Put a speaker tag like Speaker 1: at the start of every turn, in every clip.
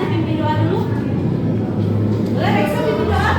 Speaker 1: Saya pimpin doa dulu. Boleh Reksa pimpin doa?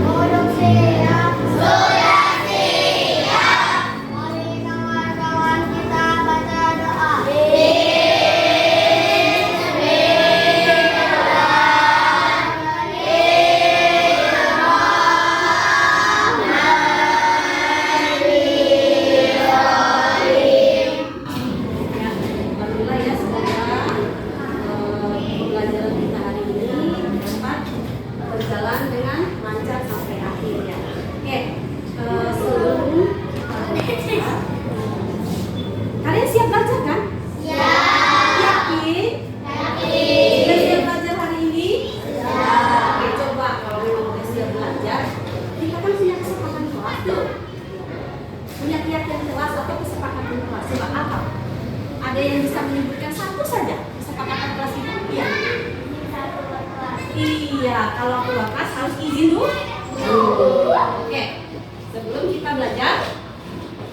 Speaker 2: Sudah siap. Sudah siap. Mari kawan-kawan kita baca doa.
Speaker 1: Ya, alhamdulillah ya, semoga pembelajaran kita hari ini dapat berjalan dengan lancar sampai akhir ya. Oke, sebelum kita belajar, kalian siap belajar kan? Yakin? Sudah siap belajar hari ini? Oke, coba kalau memang udah siap belajar, kita kan punya kesepakatan kelas tuh. Punya keyakinan kelas atau kesepakatan kelas. Coba apa? Ada yang bisa menyebutkan satu saja kesepakatan kelas itu? Iya. Iya, kalau keluar kelas harus izin dulu. Oke, sebelum kita belajar,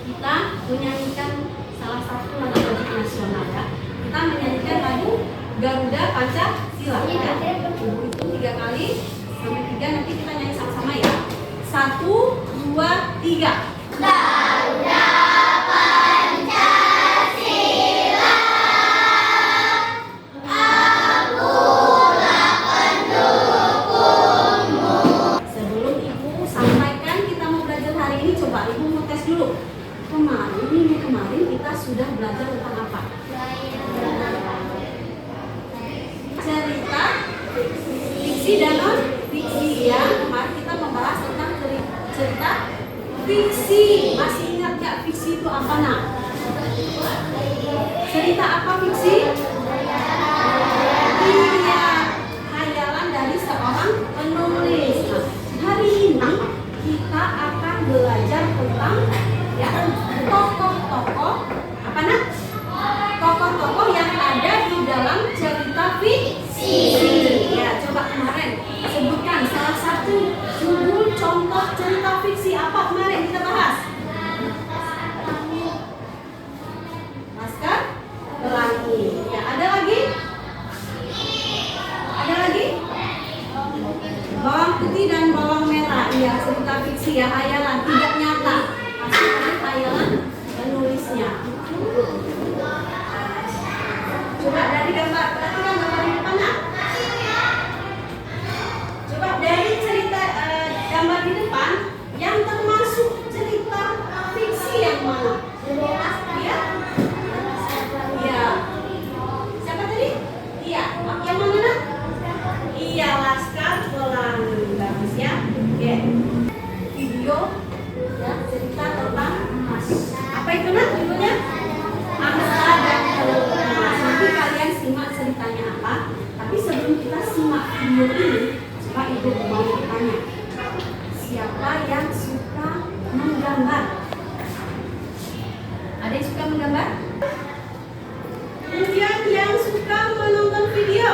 Speaker 1: kita menyanyikan salah satu lagu nasional ya. Kita menyanyikan lagu Garuda Pancasila ya. Itu 3 kali sampai 3, nanti kita nyanyi sama-sama ya. 1, 2, 3.
Speaker 2: Garuda Pancasila, akulah pendukungmu.
Speaker 1: Sebelum Ibu sampaikan kita mau belajar hari ini, coba Ibu mau tes dulu. Kemarin kita sudah belajar tentang apa? Cerita, fiksi dan non fiksi ya. Kemarin kita membahas tentang cerita fiksi. Masih ingat gak fiksi itu apa nak? Cerita apa fiksi? Iya, khayalan dari seorang penulis. Nah, hari ini kita akan belajar tentang ya tokoh-tokoh apa nak? Tokoh-tokoh yang ada di dalam cerita fiksi. Ya, coba kemarin sebutkan salah satu judul contoh cerita fiksi apa kemarin kita bahas? Laskar Pelangi. Ya, ada lagi? Ada lagi? Bawang putih dan bawang merah. Iya, cerita fiksi ya, hayalan, tidak nyata. Pasti ada hayalan penulisnya. Coba dari gambar, perhatikan gambar di depan nak. Coba dari cerita gambar di depan yang termasuk cerita fiksi yang mana? Iya? Iya. Siapa tadi? Iya. Yang mana nak? Iya, Laskar Pelangi. Bagus ya. Oke. Video ya, cerita tentang emas. Apa itu nak judulnya? Angsa dan emas. Nanti kalian simak ceritanya apa. Tapi sebelum kita simak video ini, coba Ibu mau bertanya. Siapa yang suka menggambar? Ada yang suka menggambar? Kemudian yang suka menonton video?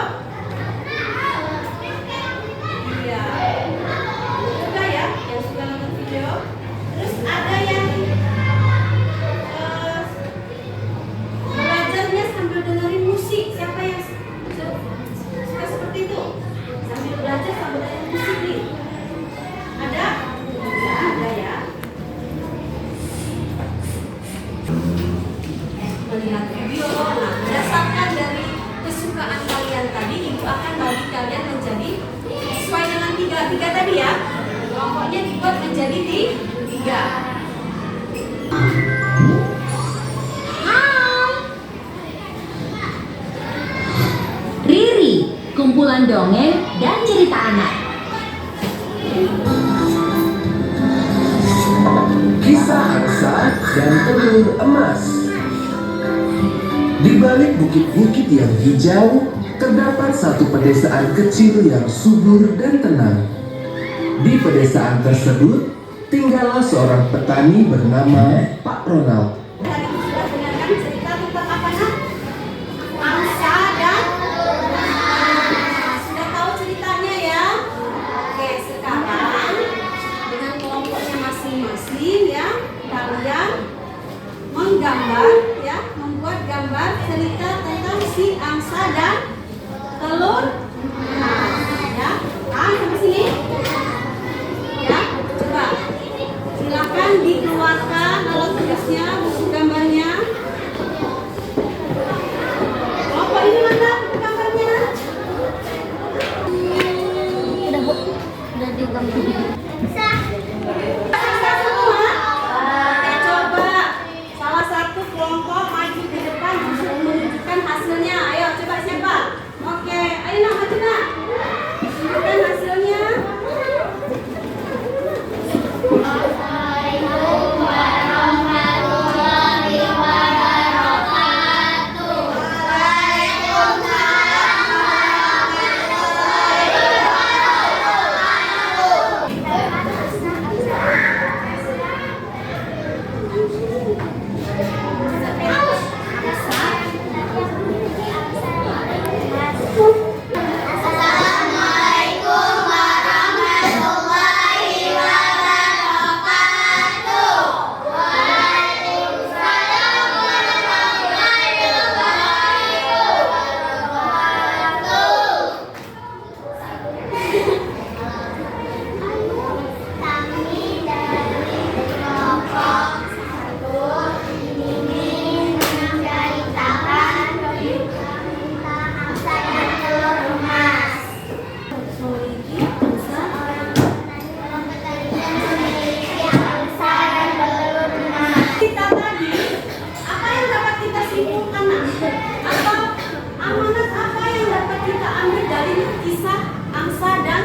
Speaker 1: Iya. Suka ya, yang suka nonton video. Terus ada yang belajarnya sambil dengerin musik. Siapa yang suka seperti itu? Sambil belajar sambil dengerin musik nih. Ada? Ya, ada ya. Melihat video. Nah, berdasarkan dari kesukaan kalian tadi, Ibu akan bagi kalian menjadi sesuai dengan tiga tadi ya. Kelompoknya dibuat menjadi 3.
Speaker 3: Riri, kumpulan dongeng dan cerita anak.
Speaker 4: Kisah angsa dan telur emas. Di balik bukit-bukit yang hijau, terdapat satu pedesaan kecil yang subur dan tenang. Di pedesaan tersebut, tinggallah seorang petani bernama Pak Ronald.
Speaker 1: Tadi sudah dengarkan cerita tentang apa nak? Angsa dan sudah tahu ceritanya ya. Oke, sekarang dengan kelompoknya masing-masing ya, kalian menggambar ya, membuat gambar cerita tentang si angsa dan telur. Ya, sampai sini. Ya, coba silakan dikeluarkan alat tulisnya, buku gambarnya. Kelompok ini mana gambarnya?
Speaker 2: Udah digambar.
Speaker 1: Bisa semua? Oke, coba salah satu kelompok maju ke depan untuk menunjukkan hasilnya. Ayo, coba siapa? Oke, ayo nak maju nak. Tunjukkan hasilnya.
Speaker 2: Assalamualaikum warahmatullahi wabarakatuh. Waalaikumsalam Assalamualaikum warahmatullahi wabarakatuh. Waalaikumsalam warahmatullahi wabarakatuh. Kami dari kelompok 1 ingin menceritakan tentang angsa yang telur emas.
Speaker 1: Memiliki angsa.
Speaker 2: Kelompok tadi memiliki angsa yang telur emas.
Speaker 1: Kita tadi, apa yang dapat kita simpulkan nak? Atau amanat apa yang dapat kita ambil dari kisah angsa dan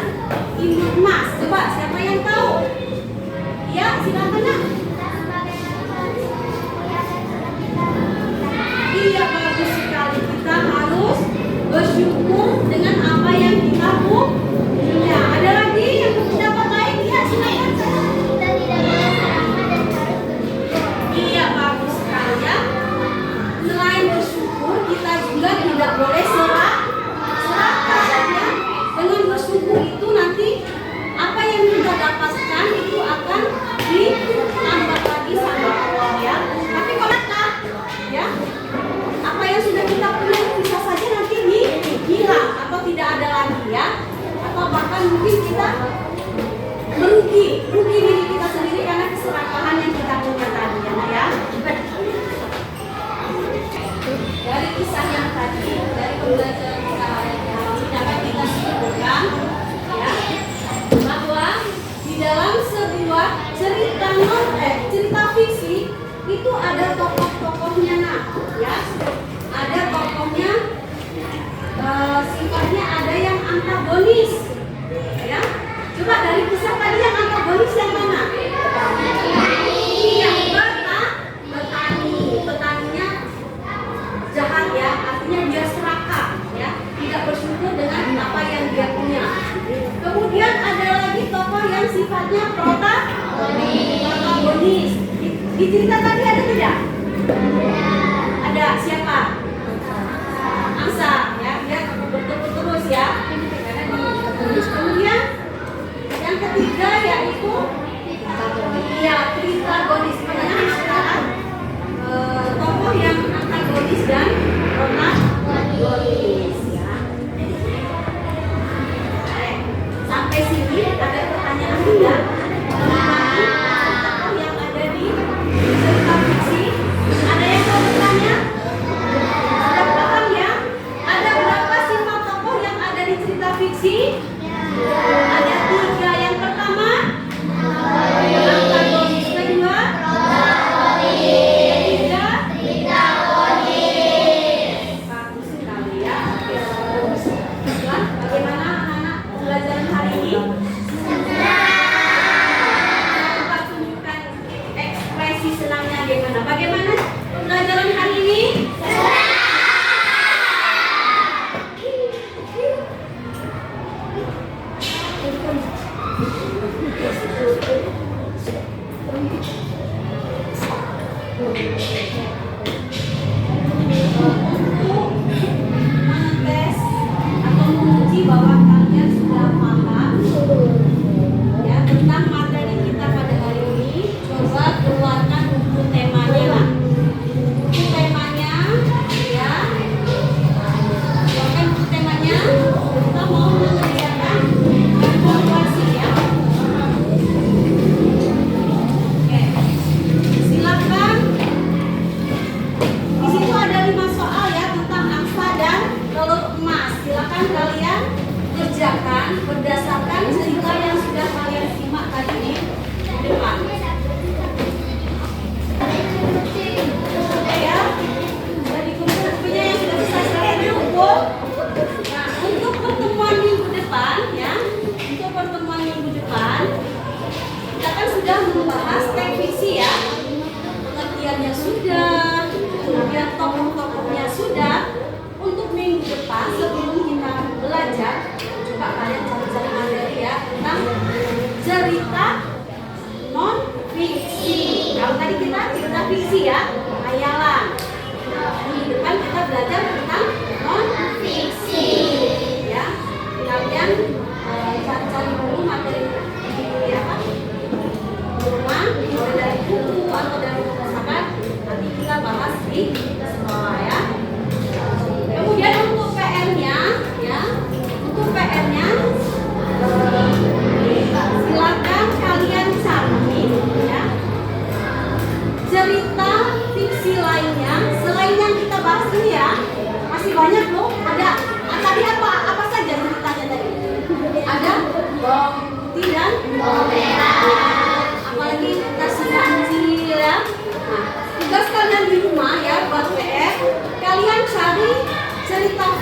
Speaker 1: induk emas? Coba siapa yang tahu? Ya, silakan nak. Iya, bagus sekali. Kita harus bersyukur dengan apa yang kita punya. Ada lagi yang pendapat lain? Ya, silakan.
Speaker 2: Kita tidak boleh serakah dan harus bersyukur.
Speaker 1: Iya, bagus sekali ya. Selain bersyukur, kita juga tidak boleh serakah ya. Dengan bersyukur itu nanti apa yang kita dapatkan itu akan ditambah lagi sama Allah ya. Tapi kalau tak, ya, apa yang sudah kita punya bisa saja nanti hilang atau tidak ada lagi ya. Atau bahkan mungkin kita merugi diri kita sendiri karena keserakahan yang kita punya tadi ya, Nak, ya. Dari kisah yang tadi, dari pembelajaran kita dapat kita simpulkan ya bahwa di dalam sebuah cerita fiksi itu ada tokoh-tokohnya nak ya, ada tokohnya sifatnya ada yang antagonis ya. Coba dari kisah tadi yang antagonis yang mana? Iya, petaninya jahat ya, artinya dia serakah ya, tidak bersyukur dengan apa yang dia punya. Kemudian ada lagi tokoh yang sifatnya protagonis. Di cerita tadi ada tidak? Ada siapa? Angsa ya, dia berterus ya. Kemudian yang ketiga yaitu ya protagonis. Makanya sekarang tokoh yang antagonis dan protagonis ya. Sampai sini ada pertanyaan tidak? Tokoh yang ada di cerita fiksi, ada yang mau bertanya? Sudah paham ya? Ada berapa sifat tokoh yang ada di cerita fiksi? Ada 3. Yang pertama antagonis, kedua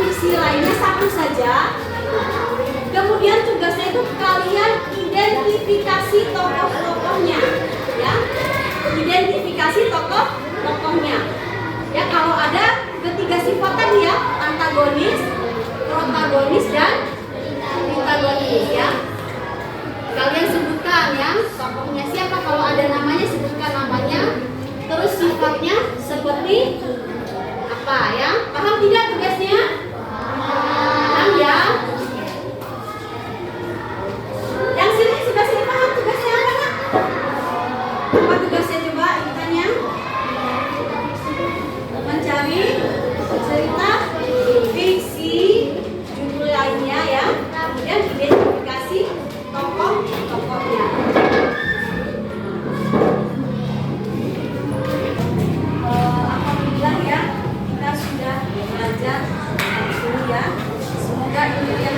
Speaker 1: fiksi lainnya satu saja. Kemudian tugasnya itu kalian identifikasi tokoh-tokohnya, ya. Identifikasi tokoh-tokohnya. Ya, kalau ada ketiga sifat tadi ya, antagonis, protagonis dan antagonis ya. Kalian sebutkan ya, tokohnya siapa, kalau ada namanya sebutkan namanya. Terus sifatnya seperti apa ya? Paham tidak tugasnya? Paham ya? Yang sini sudah sini paham tugasnya apa nak? Apa tugasnya coba ditanya? Mencari cerita fiksi judul lainnya ya, kemudian identifikasi tokoh-tokohnya. Alhamdulillah ya, kita sudah belajar hari ini ya. Semoga ilmu yang